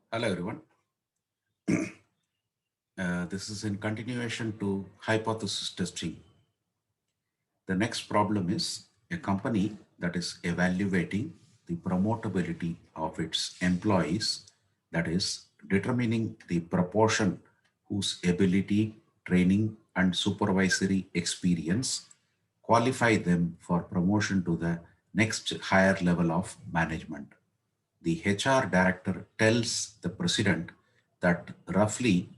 Hello, everyone. This is in continuation to hypothesis testing. The next problem is a company that is evaluating the promotability of its employees, that is, determining the proportion whose ability, training, and supervisory experience qualify them for promotion to the next higher level of management. The HR director tells the president that roughly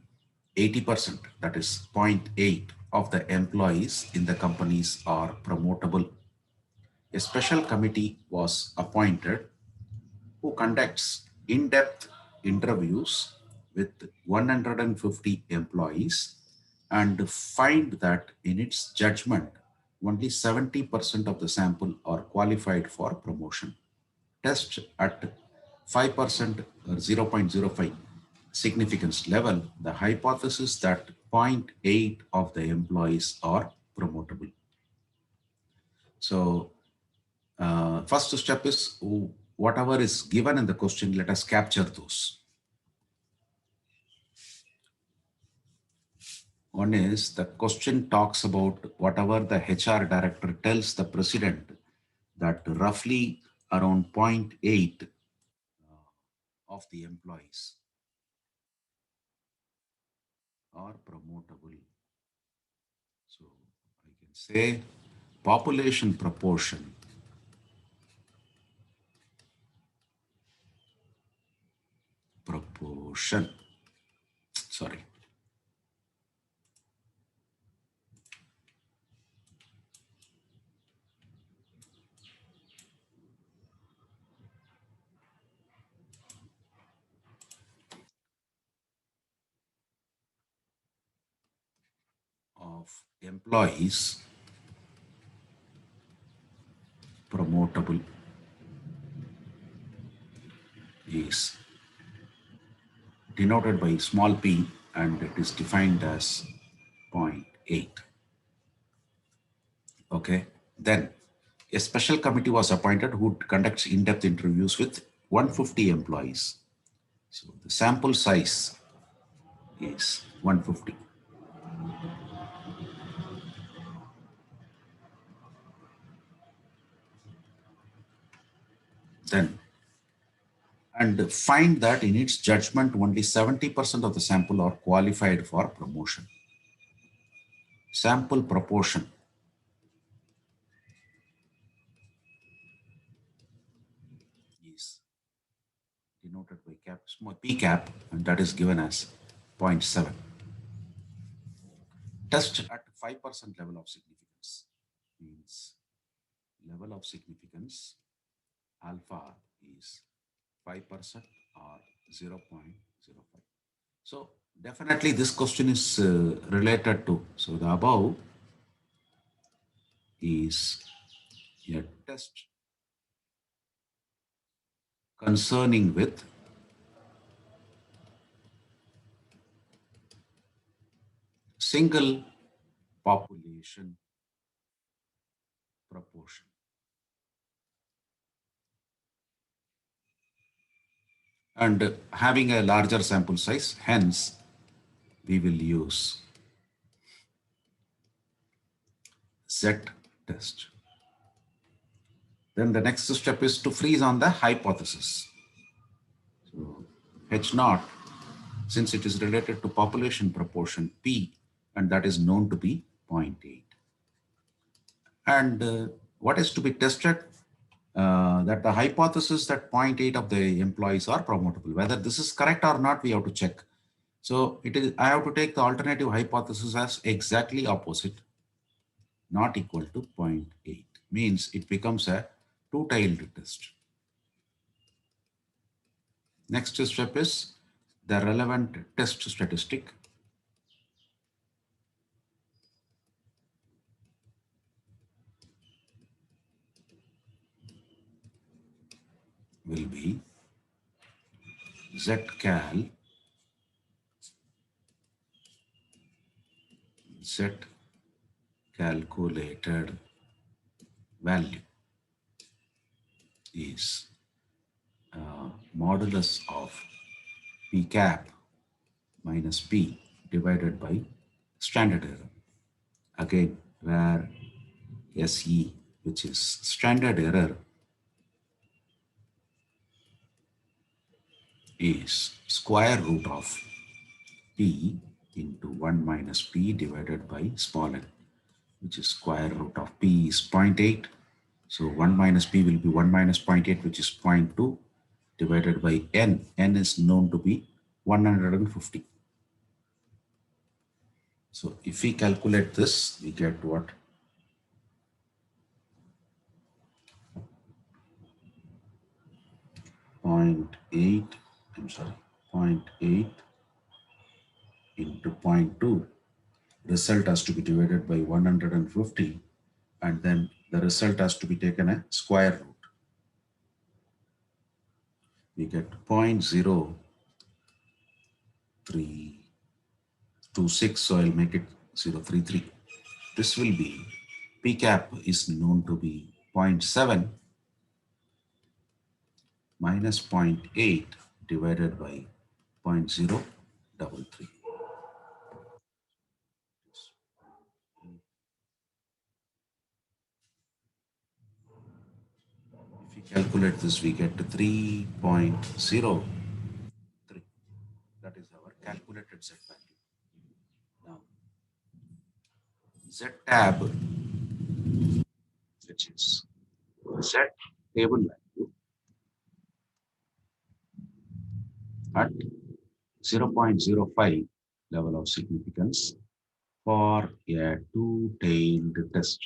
80%, that is zero point 0.8 of the employees in the companies are promotable. A special committee was appointed who conducts in-depth interviews with 150 employees and find that in its judgment, only 70% of the sample are qualified for promotion. Test at 5% or 0.05 significance level, the hypothesis that zero point 0.8 of the employees are promotable. So first step is whatever is given in the question, let us capture those. One is the question talks about whatever the HR director tells the president that roughly around zero point 0.8 of the employees are promotable. So I can say population proportion, sorry, of employees promotable is denoted by small p and it is defined as zero point 0.8. Okay. Then a special committee was appointed who conducts in-depth interviews with 150 employees. So the sample size is 150. Then and find that in its judgment only 70% of the sample are qualified for promotion. Sample proportion is denoted by small p cap and that is given as zero point 0.7. Test at 5% level of significance means level of significance alpha is 5% or 0.05. So definitely this question is related to, so the above is a test concerning with single population proportion. And having a larger sample size, hence we will use Z test. Then the next step is to freeze on the hypothesis. So H naught, since it is related to population proportion P, and that is known to be 0.8. And what is to be tested? That the hypothesis that zero point 0.8 of the employees are promotable. Whether this is correct or not, we have to check. So it is. I have to take the alternative hypothesis as exactly opposite, not equal to zero point 0.8. Means it becomes a two-tailed test. Next step is the relevant test statistic will be zcal z calculated value is modulus of P cap minus P divided by standard error. Again, where SE, which is standard error, is square root of P into 1 minus P divided by small n, which is square root of P is 0.8. So 1 minus P will be 1 minus 0.8, which is 0.2 divided by N. N is known to be 150. So if we calculate this, we get what? 0.8, I'm sorry, 0.8 into 0.2. Result has to be divided by 150, and then the result has to be taken a square root. We get 0.0326, so I'll make it 0.33. This will be, P cap is known to be 0.7 minus 0.8 divided by 0.033. If we calculate this, we get to 3.03. That is our calculated Z value. Now, Z tab, which is Z table value at 0.05 level of significance for a two-tailed test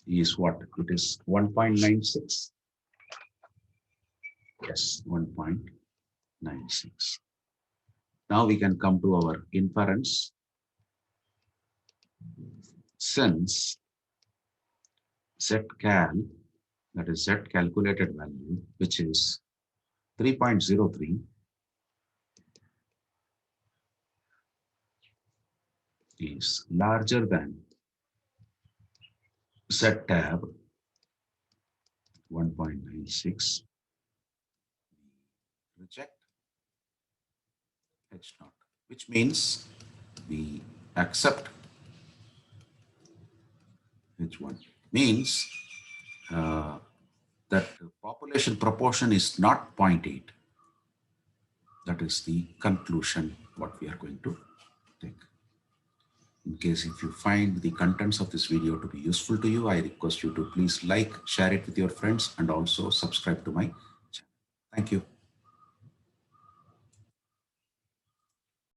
is what? It is 1.96. Yes, 1.96. Now we can come to our inference. Since Zcal, that is Z calculated value, which is 3.03, is larger than Z tab 1.96, reject H naught, which means we accept H1. Means that the population proportion is not 0.8. That is the conclusion what we are going to take. In case if you find the contents of this video to be useful to you, I request you to please like, share it with your friends, and also subscribe to my channel. Thank you.